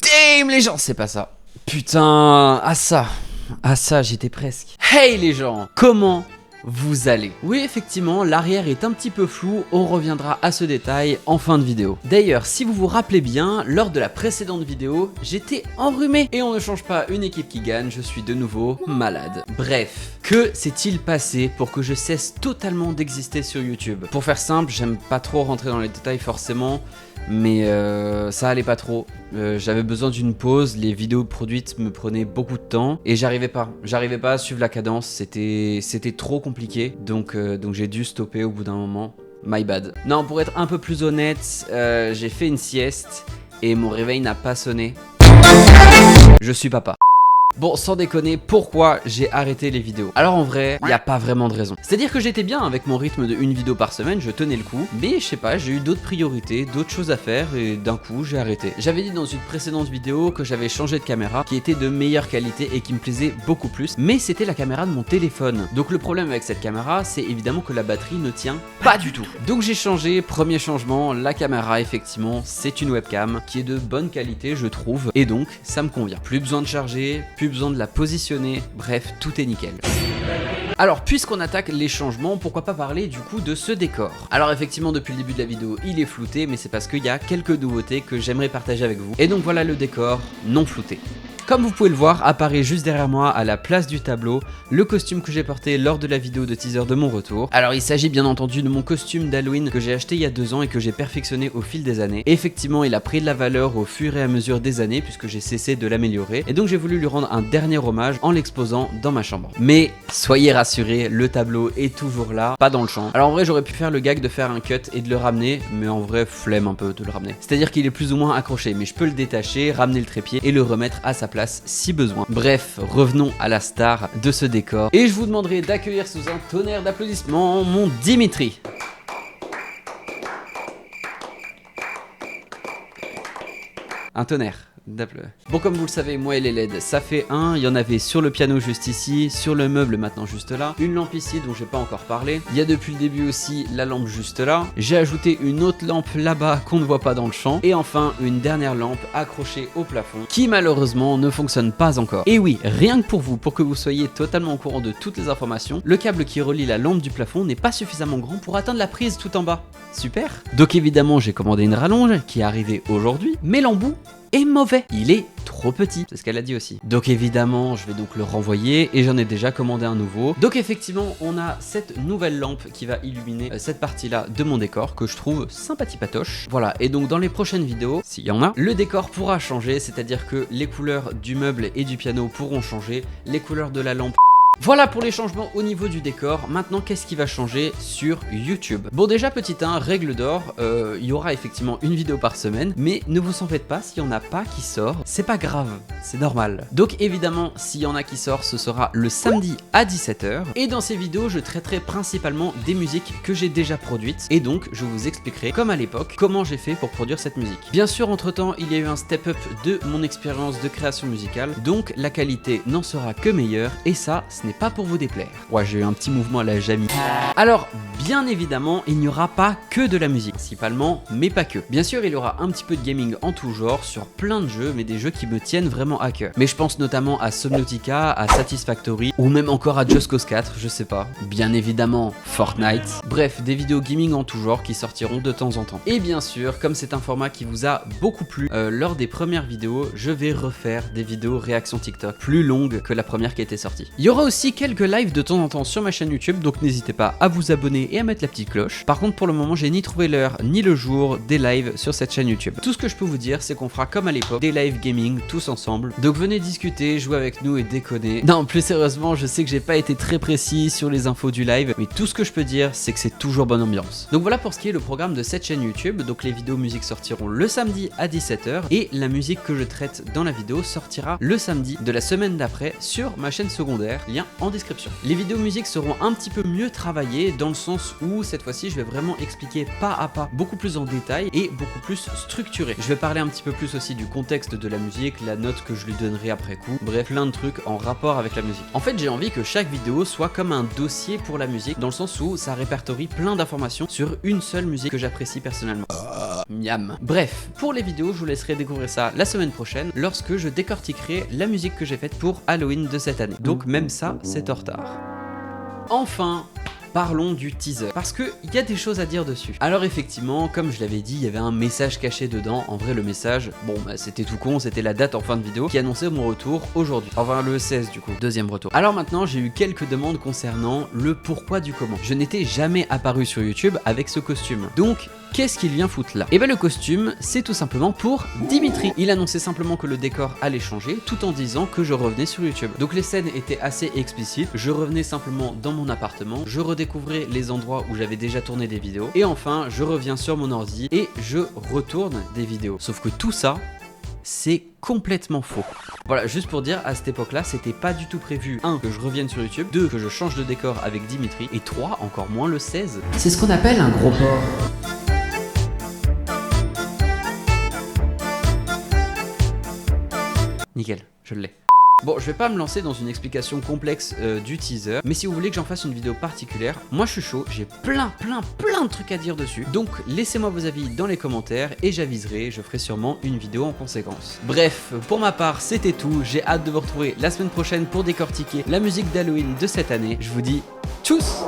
Damn les gens, c'est pas ça. Putain, à ça, j'étais presque. Hey les gens, comment vous allez? Oui, effectivement, l'arrière est un petit peu flou, on reviendra à ce détail en fin de vidéo. D'ailleurs, si vous vous rappelez bien, lors de la précédente vidéo, j'étais enrhumé. Et on ne change pas une équipe qui gagne, je suis de nouveau malade. Bref, que s'est-il passé pour que je cesse totalement d'exister sur YouTube? Pour faire simple, j'aime pas trop rentrer dans les détails forcément, mais ça allait pas trop. J'avais besoin d'une pause, les vidéos produites me prenaient beaucoup de temps et j'arrivais pas à suivre la cadence, c'était trop compliqué, donc j'ai dû stopper au bout d'un moment. My bad. Non, pour être un peu plus honnête, j'ai fait une sieste et mon réveil n'a pas sonné. Je suis papa. Bon, sans déconner, pourquoi j'ai arrêté les vidéos? Alors en vrai, il n'y a pas vraiment de raison. C'est-à-dire que j'étais bien avec mon rythme de une vidéo par semaine, je tenais le coup, mais je sais pas, j'ai eu d'autres priorités, d'autres choses à faire et d'un coup j'ai arrêté. J'avais dit dans une précédente vidéo que j'avais changé de caméra qui était de meilleure qualité et qui me plaisait beaucoup plus, mais c'était la caméra de mon téléphone. Donc le problème avec cette caméra, c'est évidemment que la batterie ne tient pas du tout. Donc j'ai changé, premier changement, la caméra effectivement, c'est une webcam qui est de bonne qualité je trouve, et donc ça me convient. Plus besoin de charger, plus besoin de la positionner, bref, tout est nickel. Alors, puisqu'on attaque les changements, pourquoi pas parler du coup de ce décor? Alors effectivement, depuis le début de la vidéo, il est flouté, mais c'est parce qu'il y a quelques nouveautés que j'aimerais partager avec vous. Et donc voilà le décor non flouté. Comme vous pouvez le voir, apparaît juste derrière moi à la place du tableau le costume que j'ai porté lors de la vidéo de teaser de mon retour. Alors il s'agit bien entendu de mon costume d'Halloween que j'ai acheté il y a 2 ans et que j'ai perfectionné au fil des années. Et effectivement, il a pris de la valeur au fur et à mesure des années puisque j'ai cessé de l'améliorer. Et donc j'ai voulu lui rendre un dernier hommage en l'exposant dans ma chambre. Mais soyez rassurés, le tableau est toujours là, pas dans le champ. Alors en vrai, j'aurais pu faire le gag de faire un cut et de le ramener, mais en vrai, flemme un peu de le ramener. C'est-à-dire qu'il est plus ou moins accroché, mais je peux le détacher, ramener le trépied et le remettre à sa place si besoin. Bref, revenons à la star de ce décor et je vous demanderai d'accueillir sous un tonnerre d'applaudissements mon Dimitri. Un tonnerre d'applaudissements. Bon, comme vous le savez, moi et les LED, ça fait un. Il y en avait sur le piano juste ici, sur le meuble maintenant juste là, une lampe ici dont j'ai pas encore parlé. Il y a depuis le début aussi la lampe juste là. J'ai ajouté une autre lampe là-bas qu'on ne voit pas dans le champ. Et enfin, une dernière lampe accrochée au plafond qui malheureusement ne fonctionne pas encore. Et oui, rien que pour vous, pour que vous soyez totalement au courant de toutes les informations, le câble qui relie la lampe du plafond n'est pas suffisamment grand pour atteindre la prise tout en bas. Super. Donc évidemment, j'ai commandé une rallonge qui est arrivée aujourd'hui, mais l'embout est mauvais, il est trop petit, c'est ce qu'elle a dit aussi. Donc évidemment, je vais donc le renvoyer et j'en ai déjà commandé un nouveau. Donc effectivement, on a cette nouvelle lampe qui va illuminer cette partie-là de mon décor que je trouve sympathie-patoche. Voilà, et donc dans les prochaines vidéos, s'il y en a, le décor pourra changer, c'est-à-dire que les couleurs du meuble et du piano pourront changer, les couleurs de la lampe. Voilà pour les changements au niveau du décor. Maintenant, qu'est-ce qui va changer sur YouTube? Bon, déjà, petit 1, règle d'or, il y aura effectivement une vidéo par semaine, mais ne vous en faites pas, s'il n'y en a pas qui sort, c'est pas grave, c'est normal. Donc évidemment, s'il y en a qui sort, ce sera le samedi à 17 h. Et dans ces vidéos, je traiterai principalement des musiques que j'ai déjà produites, et donc je vous expliquerai, comme à l'époque, comment j'ai fait pour produire cette musique. Bien sûr, entre-temps, il y a eu un step-up de mon expérience de création musicale, donc la qualité n'en sera que meilleure, et ça, n'est pas pour vous déplaire. Ouais, j'ai eu un petit mouvement à la Jamie. Alors, bien évidemment, il n'y aura pas que de la musique, principalement, mais pas que. Bien sûr, il y aura un petit peu de gaming en tout genre, sur plein de jeux, mais des jeux qui me tiennent vraiment à cœur. Mais je pense notamment à Subnautica, à Satisfactory, ou même encore à Just Cause 4, je sais pas. Bien évidemment, Fortnite. Bref, des vidéos gaming en tout genre qui sortiront de temps en temps. Et bien sûr, comme c'est un format qui vous a beaucoup plu lors des premières vidéos, je vais refaire des vidéos réaction TikTok, plus longues que la première qui était sortie. Il y aura aussi quelques lives de temps en temps sur ma chaîne YouTube, donc n'hésitez pas à vous abonner et à mettre la petite cloche. Par contre, pour le moment, j'ai ni trouvé l'heure ni le jour des lives sur cette chaîne YouTube. Tout ce que je peux vous dire, c'est qu'on fera comme à l'époque, des live gaming tous ensemble. Donc venez discuter, jouer avec nous et déconner. Non, plus sérieusement, je sais que j'ai pas été très précis sur les infos du live, mais tout ce que je peux dire, c'est que c'est toujours bonne ambiance. Donc voilà pour ce qui est le programme de cette chaîne YouTube. Donc les vidéos musique sortiront le samedi à 17 h et la musique que je traite dans la vidéo sortira le samedi de la semaine d'après sur ma chaîne secondaire, lien en description. Les vidéos musique seront un petit peu mieux travaillées dans le sens où cette fois-ci je vais vraiment expliquer pas à pas, beaucoup plus en détail et beaucoup plus structuré. Je vais parler un petit peu plus aussi du contexte de la musique, la note que je lui donnerai après coup, bref plein de trucs en rapport avec la musique. En fait, j'ai envie que chaque vidéo soit comme un dossier pour la musique, dans le sens où ça répertorie plein d'informations sur une seule musique que j'apprécie personnellement. Miam. Bref, pour les vidéos, je vous laisserai découvrir ça la semaine prochaine lorsque je décortiquerai la musique que j'ai faite pour Halloween de cette année. Donc même ça, c'est en retard. Enfin, parlons du teaser, parce qu'il y a des choses à dire dessus. Alors effectivement, comme je l'avais dit, il y avait un message caché dedans. En vrai, le message, bon bah c'était tout con, c'était la date en fin de vidéo qui annonçait mon retour aujourd'hui. Enfin le 16 du coup, deuxième retour. Alors maintenant, j'ai eu quelques demandes concernant le pourquoi du comment. Je n'étais jamais apparu sur YouTube avec ce costume. Donc, qu'est-ce qu'il vient foutre là? Et ben le costume, c'est tout simplement pour Dimitri. Il annonçait simplement que le décor allait changer, tout en disant que je revenais sur YouTube. Donc les scènes étaient assez explicites, je revenais simplement dans mon appartement, je redécouvrais les endroits où j'avais déjà tourné des vidéos, et enfin je reviens sur mon ordi et je retourne des vidéos. Sauf que tout ça, c'est complètement faux. Voilà, juste pour dire, à cette époque-là, c'était pas du tout prévu 1. que je revienne sur YouTube, 2. que je change de décor avec Dimitri, et 3. encore moins le 16. C'est ce qu'on appelle un gros porc. Nickel, je l'ai. Bon, je vais pas me lancer dans une explication complexe du teaser, mais si vous voulez que j'en fasse une vidéo particulière, moi je suis chaud, j'ai plein de trucs à dire dessus. Donc laissez-moi vos avis dans les commentaires et j'aviserai, je ferai sûrement une vidéo en conséquence. Bref, pour ma part, c'était tout. J'ai hâte de vous retrouver la semaine prochaine pour décortiquer la musique d'Halloween de cette année. Je vous dis tchuss!